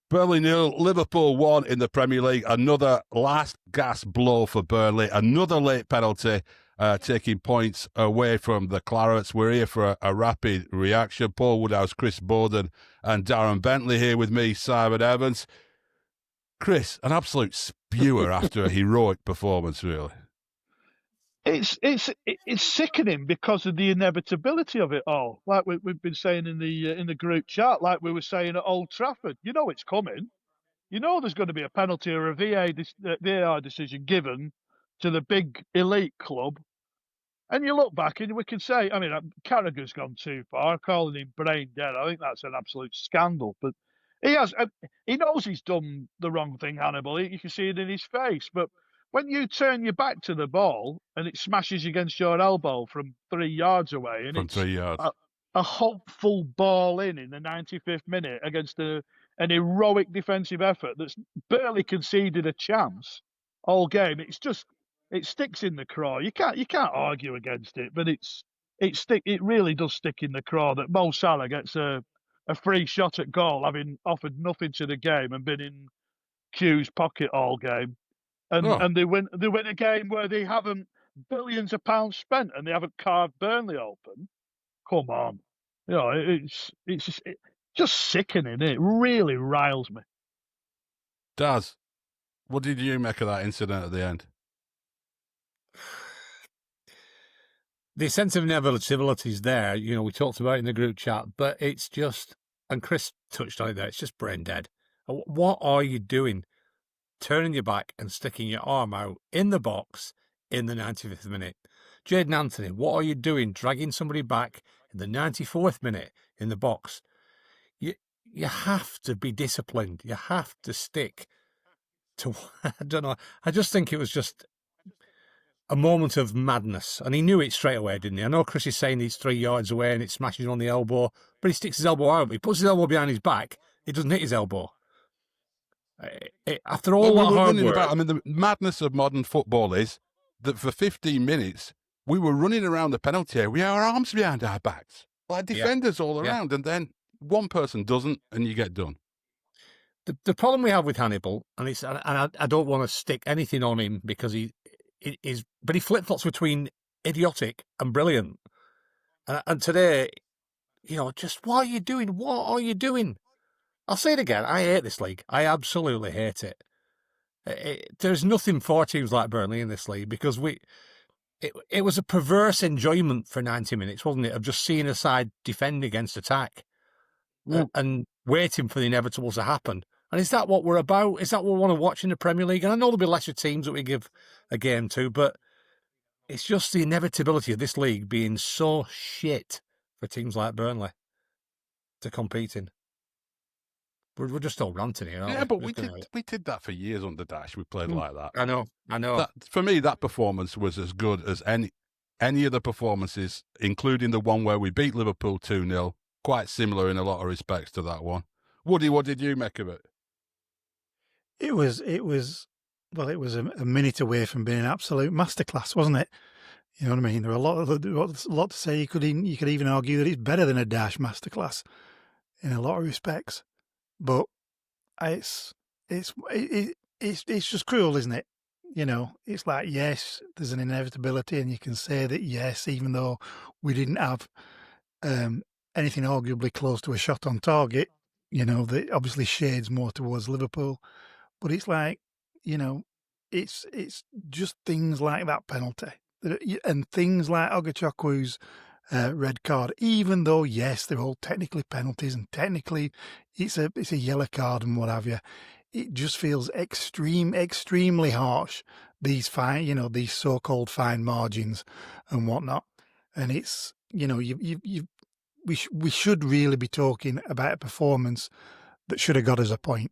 Burnley 0, Liverpool 1 in the Premier League. Another last gasp blow for Burnley. Another late penalty, taking points away from the Clarets. We're here for a rapid reaction. Paul Woodhouse, Chris Bowden and Darren Bentley here with me, Simon Evans. Chris, an absolute spewer after a heroic performance, really. It's sickening because of the inevitability of it all. Like we've been saying in the group chat, like we were saying at Old Trafford. You know it's coming. You know there's going to be a penalty or a VAR decision given to the big elite club. And you look back and we can say, I mean, Carragher's gone too far, calling him brain dead. I think that's an absolute scandal. But he knows he's done the wrong thing, Hannibal. You can see it in his face. But when you turn your back to the ball and it smashes against your elbow from 3 yards away, and From 3 yards. a hopeful ball in the 95th minute against an heroic defensive effort that's barely conceded a chance all game, it sticks in the craw. You can't argue against it, but it really does stick in the craw that Mo Salah gets a free shot at goal, having offered nothing to the game and been in Q's pocket all game. And they win a game where they haven't billions of pounds spent and they haven't carved Burnley open. Come on. You know, it's just sickening. It really riles me. Daz, what did you make of that incident at the end? The sense of inevitability is there. You know, we talked about it in the group chat, but it's just, and Chris touched on it there, it's just brain dead. What are you doing? Turning your back and sticking your arm out in the box in the 95th minute. Jayden Anthony, what are you doing? Dragging somebody back in the 94th minute in the box. You have to be disciplined. You have to stick to, I don't know. I just think it was just a moment of madness. And he knew it straight away, didn't he? I know Chris is saying he's 3 yards away and it smashes on the elbow, but he sticks his elbow out. He puts his elbow behind his back. It doesn't hit his elbow. After all that hard work... the madness of modern football is that for 15 minutes, we were running around the penalty area with our arms behind our backs, like defenders all around, and then one person doesn't, and you get done. The problem we have with Hannibal, and I don't want to stick anything on him because he flip-flops between idiotic and brilliant. And today, you know, just what are you doing? What are you doing? I'll say it again. I hate this league. I absolutely hate it. There's nothing for teams like Burnley in this league because it was a perverse enjoyment for 90 minutes, wasn't it, of just seeing a side defend against attack and waiting for the inevitable to happen. And is that what we're about? Is that what we want to watch in the Premier League? And I know there'll be lesser teams that we give a game to, but it's just the inevitability of this league being so shit for teams like Burnley to compete in. We're just all ranting here, aren't we? But we did that for years under Dash. We played like that. I know. For me, that performance was as good as any of the performances, including the one where we beat Liverpool 2-0. Quite similar in a lot of respects to that one. Woody, what did you make of it? It was a minute away from being an absolute masterclass, wasn't it? You know what I mean? There were a lot to say. You could even argue that it's better than a Dash masterclass in a lot of respects. But it's just cruel, isn't it? You know, it's like, yes, there's an inevitability, and you can say that, yes, even though we didn't have anything arguably close to a shot on target, you know, that obviously shades more towards Liverpool. But it's like, you know, it's just things like that penalty and things like Ogachukwu red card, even though, yes, they're all technically penalties and technically it's a yellow card and what have you. It just feels extremely harsh, these these so-called fine margins and whatnot. And it's, you know, we should really be talking about a performance that should have got us a point.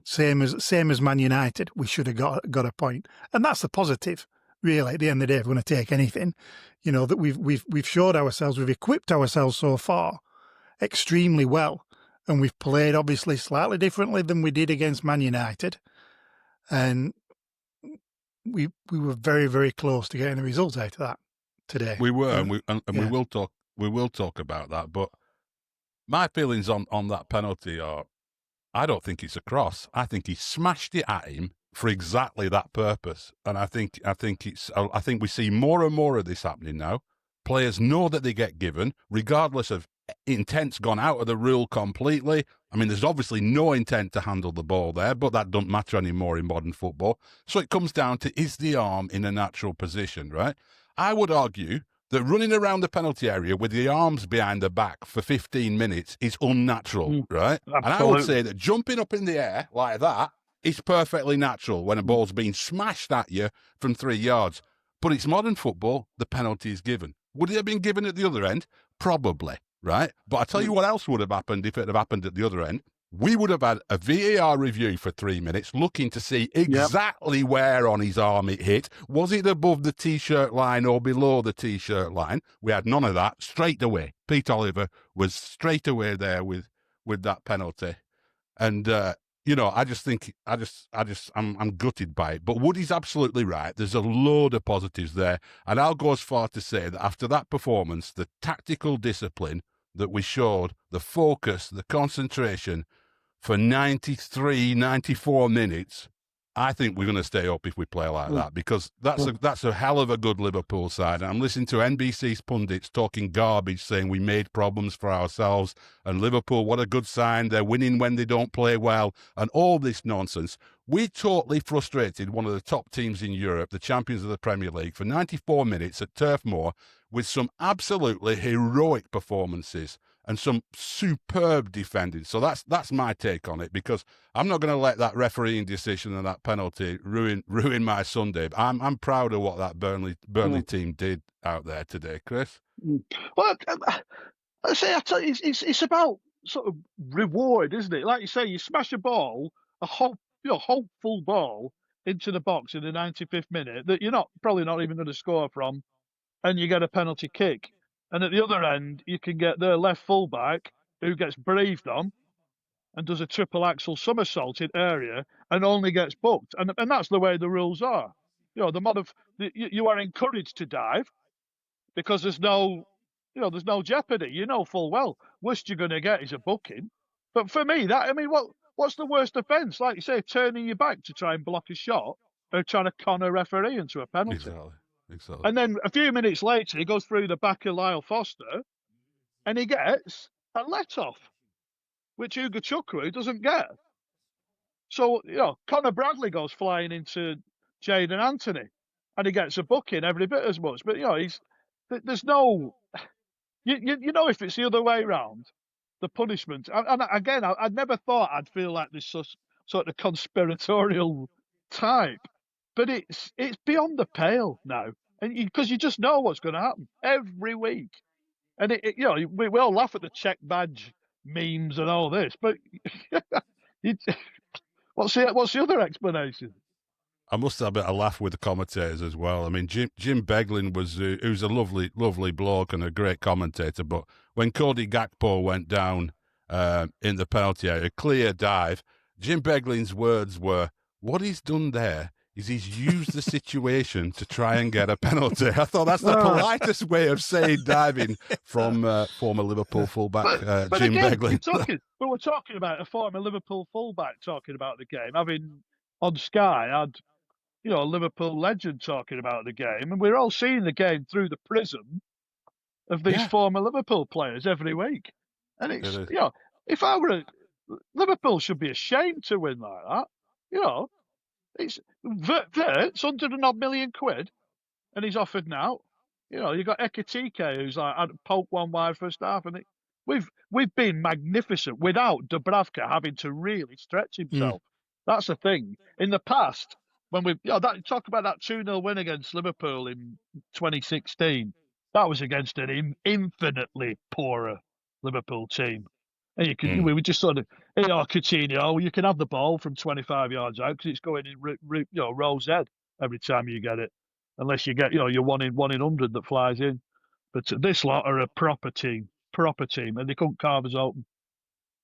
Same as Man United, we should have got a point. And that's the positive. Really, at the end of the day, if we're going to take anything, you know, that we've showed ourselves, we've equipped ourselves so far extremely well, and we've played obviously slightly differently than we did against Man United, and we were very, very close to getting a result out of that today. We were, and we will talk about that. But my feelings on that penalty are I don't think it's a cross. I think he smashed it at him for exactly that purpose. And I think we see more and more of this happening now. Players know that they get given, regardless of intent's gone out of the rule completely. I mean, there's obviously no intent to handle the ball there, but that doesn't matter anymore in modern football. So it comes down to, is the arm in a natural position, right? I would argue that running around the penalty area with the arms behind the back for 15 minutes is unnatural, right? Absolutely. And I would say that jumping up in the air like that is perfectly natural when a ball's being smashed at you from 3 yards. But it's modern football, the penalty is given. Would it have been given at the other end? Probably, right? But I tell you what else would have happened if it had happened at the other end. We would have had a VAR review for 3 minutes looking to see exactly where on his arm it hit. Was it above the T-shirt line or below the T-shirt line? We had none of that straight away. Pete Oliver was straight away there with that penalty. And, I just think, I'm gutted by it. But Woody's absolutely right. There's a load of positives there. And I'll go as far to say that after that performance, the tactical discipline that we showed, the focus, the concentration for 93, 94 minutes, I think we're going to stay up if we play like that, because that's a hell of a good Liverpool side. And I'm listening to NBC's pundits talking garbage, saying we made problems for ourselves, and Liverpool, what a good sign, they're winning when they don't play well, and all this nonsense. We totally frustrated one of the top teams in Europe, the champions of the Premier League, for 94 minutes at Turf Moor with some absolutely heroic performances and some superb defending. So that's my take on it, because I'm not going to let that refereeing decision and that penalty ruin my Sunday. I'm proud of what that Burnley team did out there today, Chris. Well, I tell you, it's about sort of reward, isn't it? Like you say, you smash a ball, a whole full ball into the box in the 95th minute that you're probably not even going to score from, and you get a penalty kick. And at the other end, you can get their left fullback who gets breathed on and does a triple axel somersault in area and only gets booked. And that's the way the rules are. You are encouraged to dive because there's no jeopardy. You know full well, worst you're going to get is a booking. But for me, what's the worst offence? Like you say, turning your back to try and block a shot or trying to con a referee into a penalty. Exactly. And then a few minutes later, he goes through the back of Lyle Foster and he gets a let-off, which Hugo Chukwu doesn't get. So, Conor Bradley goes flying into Jadon Anthony and he gets a booking every bit as much. But, there's no... if it's the other way around, the punishment... And again, I never thought I'd feel like this sort of conspiratorial type. But it's beyond the pale now, and because you just know what's going to happen every week, and we all laugh at the check badge memes and all this, but what's the other explanation? I must have a bit of laugh with the commentators as well. I mean, Jim Beglin who's a lovely bloke and a great commentator, but when Cody Gakpo went down in the penalty area, clear dive, Jim Beglin's words were, "What he's done there is he's used the situation to try and get a penalty." I thought that's the politest way of saying diving from former Liverpool fullback Jim Beglin. We're talking about a former Liverpool fullback talking about the game, having on Sky had a Liverpool legend talking about the game, and we're all seeing the game through the prism of these former Liverpool players every week. And it's if I were Liverpool should be ashamed to win like that. It's Vert's £100 million, and he's offered now. You got Ekitike who's like had poke one wide first half, and we've been magnificent without Dubravka having to really stretch himself. That's the thing. In the past, when talk about that 2-0 win against Liverpool in 2016, that was against an infinitely poorer Liverpool team. And we were just sort of, Coutinho, you can have the ball from 25 yards out because it's going in, rose head every time you get it, unless you get, your 1 in 100 that flies in. But this lot are a proper team, and they couldn't carve us open.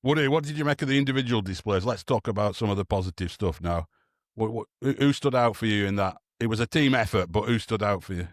Woody, what did you make of the individual displays? Let's talk about some of the positive stuff now. Who stood out for you in that? It was a team effort, but who stood out for you?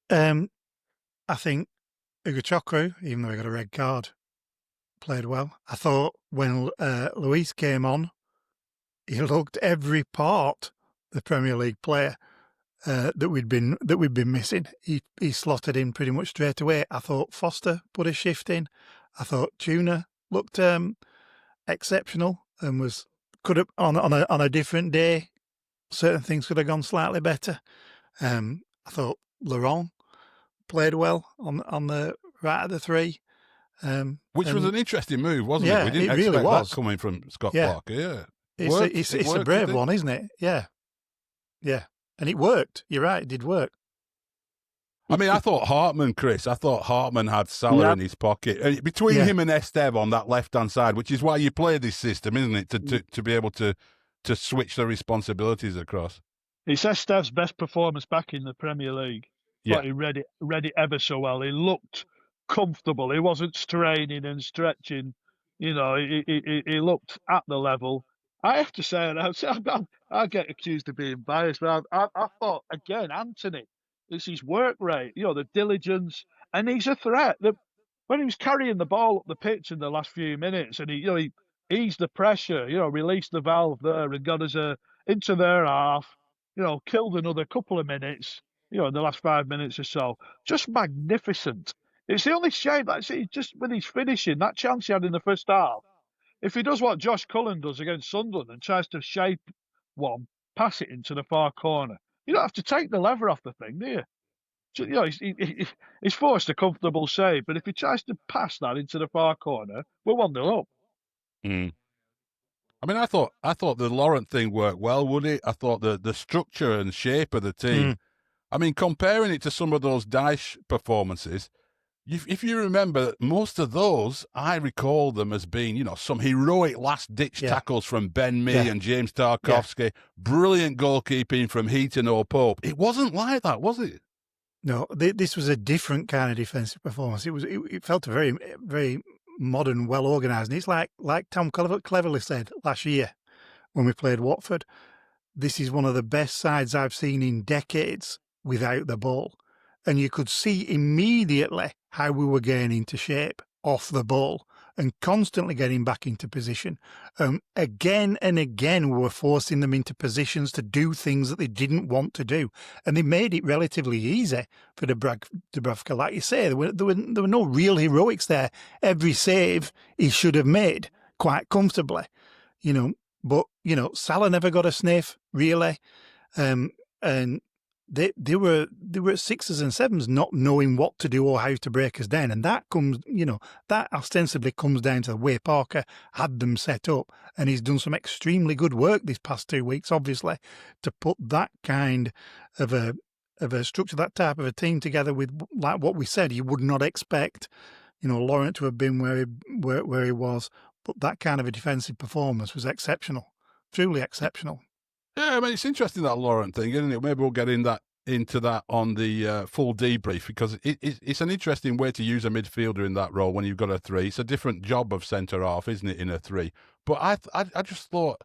I think Hugo Chukwu, even though he got a red card, played well. I thought when Luis came on, he looked every part the Premier League player that we'd been missing. He slotted in pretty much straight away. I thought Foster put a shift in. I thought Tuna looked exceptional and could have on a different day. Certain things could have gone slightly better. I thought Laurent played well on the right of the three. Which was an interesting move, wasn't yeah, it? We didn't it really expect was. that coming from Scott Yeah. Parker. Yeah, It's a brave one, isn't it? Yeah, yeah, and it worked. You're right, it did work. I mean, I thought Hartman, Chris. I thought Hartman had Salah in his pocket between him and Esteve on that left-hand side, which is why you play this system, isn't it? To be able to switch the responsibilities across. It's Esteve's best performance back in the Premier League. Yeah. But he read it ever so well. He looked comfortable. He wasn't straining and stretching. You know, he looked at the level. I have to say, and I get accused of being biased, but I thought, again, Anthony, it's his work rate, you know, the diligence, and he's a threat. When he was carrying the ball up the pitch in the last few minutes, and he eased the pressure, you know, released the valve there and got us into their half, you know, killed another couple of minutes, you know, in the last 5 minutes or so. Just magnificent. It's the only shame that just when he's finishing, that chance he had in the first half, if he does what Josh Cullen does against Sunderland and tries to shape one, pass it into the far corner, you don't have to take the lever off the thing, do you? So, you know, he's forced a comfortable save, but if he tries to pass that into the far corner, we're 1-0 up. Mm. I mean, I thought the Laurent thing worked well, would it? I thought the structure and shape of the team. I mean, comparing it to some of those Dyche performances, if you remember, most of those, I recall them as being, you know, some heroic last-ditch tackles from Ben Mee and James Tarkowski, brilliant goalkeeping from Heaton or Pope. It wasn't like that, was it? No, this was a different kind of defensive performance. It felt very, very modern, well organised. And it's like Tom cleverly said last year when we played Watford, this is one of the best sides I've seen in decades without the ball. And you could see immediately how we were getting into shape off the ball and constantly getting back into position. Again and again, we were forcing them into positions to do things that they didn't want to do. And they made it relatively easy for Dubravka. Like you say, there were no real heroics there. Every save he should have made quite comfortably, you know. But, you know, Salah never got a sniff, really. And they were at sixes and sevens not knowing what to do or how to break us down. And that comes, you know, that ostensibly comes down to the way Parker had them set up. And he's done some extremely good work these past 2 weeks, obviously, to put that kind of a structure, that type of a team together with, like what we said, you would not expect, you know, Laurent to have been where he was. But that kind of a defensive performance was exceptional, truly exceptional. Yeah, I mean, it's interesting, that Laurent thing, isn't it? Maybe we'll get into that on the full debrief, because it's an interesting way to use a midfielder in that role when you've got a three. It's a different job of centre-half, isn't it, in a three? But I just thought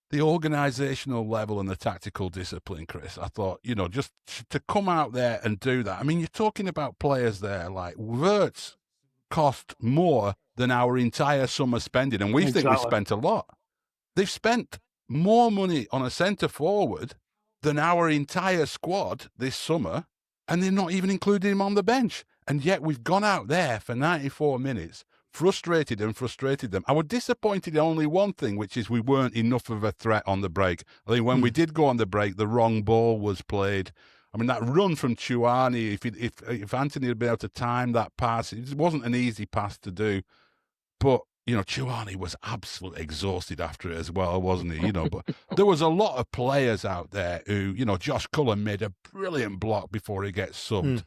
the organisational level and the tactical discipline, Chris, I thought, you know, just to come out there and do that. I mean, you're talking about players there like Wirtz cost more than our entire summer spending, and we think we spent a lot. They've spent more money on a centre forward than our entire squad this summer, and they're not even including him on the bench. And yet we've gone out there for 94 minutes, frustrated them. I was disappointed in only one thing, which is we weren't enough of a threat on the break. I think when we did go on the break, the wrong ball was played. I mean, that run from Chouani, if Anthony had been able to time that pass, it wasn't an easy pass to do. But you know, Chouani was absolutely exhausted after it as well, wasn't he? You know, but there was a lot of players out there who, you know, Josh Cullen made a brilliant block before he gets subbed.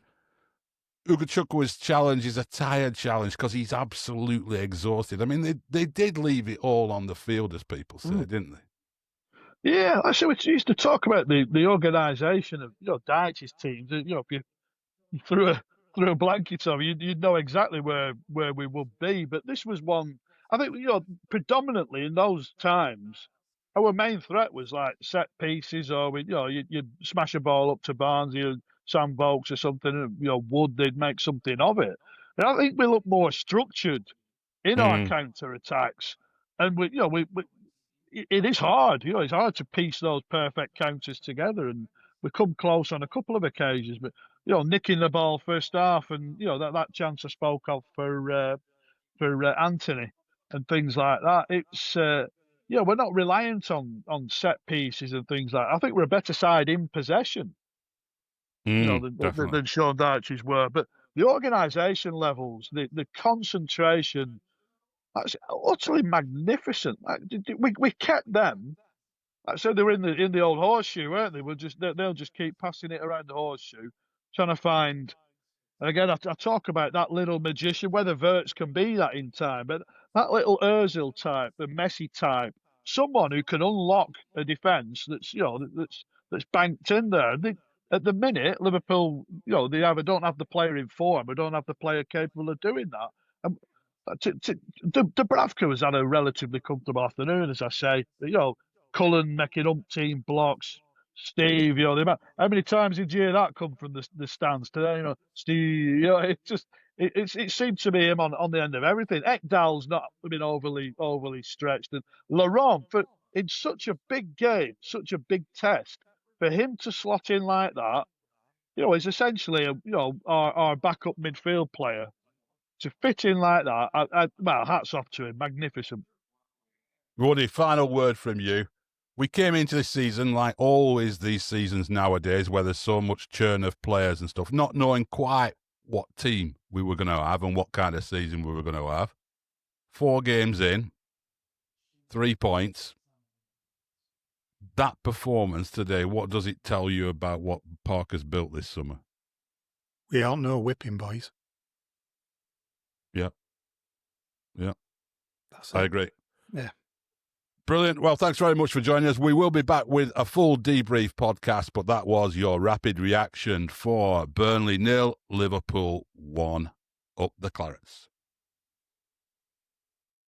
Ugachukwa's challenge is a tired challenge because he's absolutely exhausted. I mean, they did leave it all on the field, as people say, didn't they? Yeah, actually, we used to talk about the organisation of, you know, Dyche's teams. You know, if you threw a blanket over, you'd know exactly where we would be. But this was one, I think, you know, predominantly in those times, our main threat was like set pieces, or you'd smash a ball up to Barnsley or Sam Vokes or something, and, you know, Wood, they'd make something of it. And I think we look more structured in our counter attacks, and it is hard. It's hard to piece those perfect counters together, and we come close on a couple of occasions. But nicking the ball first half, and that chance I spoke of for Anthony and things like that. It's we're not reliant on set pieces and things like that. I think we're a better side in possession, than Sean Dyche's were. But the organisation levels, the concentration, that's utterly magnificent. We kept them. So they were in the old horseshoe, weren't they? They'll just keep passing it around the horseshoe, trying to find. And again, I talk about that little magician, whether Wirtz can be that in time, but that little Ozil type, the Messi type, someone who can unlock a defence that's banked in there. At the minute, Liverpool, they either don't have the player in form or don't have the player capable of doing that. And Dubravka has had a relatively comfortable afternoon, as I say. Cullen making umpteen blocks. Steve, how many times did you hear that come from the stands today? Steve, it seemed to be him on the end of everything. Ekdal's not been overly stretched, and Laurent in such a big game, such a big test, for him to slot in like that, is essentially our backup midfield player to fit in like that. Well, hats off to him, magnificent. Woody, final word from you. We came into this season, like always these seasons nowadays, where there's so much churn of players and stuff, not knowing quite what team we were going to have and what kind of season we were going to have. 4 games in, 3 points. That performance today, what does it tell you about what Parker's built this summer? We aren't no whipping boys. Yeah. I agree. Yeah. Brilliant. Well, thanks very much for joining us. We will be back with a full debrief podcast, but that was your rapid reaction for Burnley 0, Liverpool 1, up the Clarets.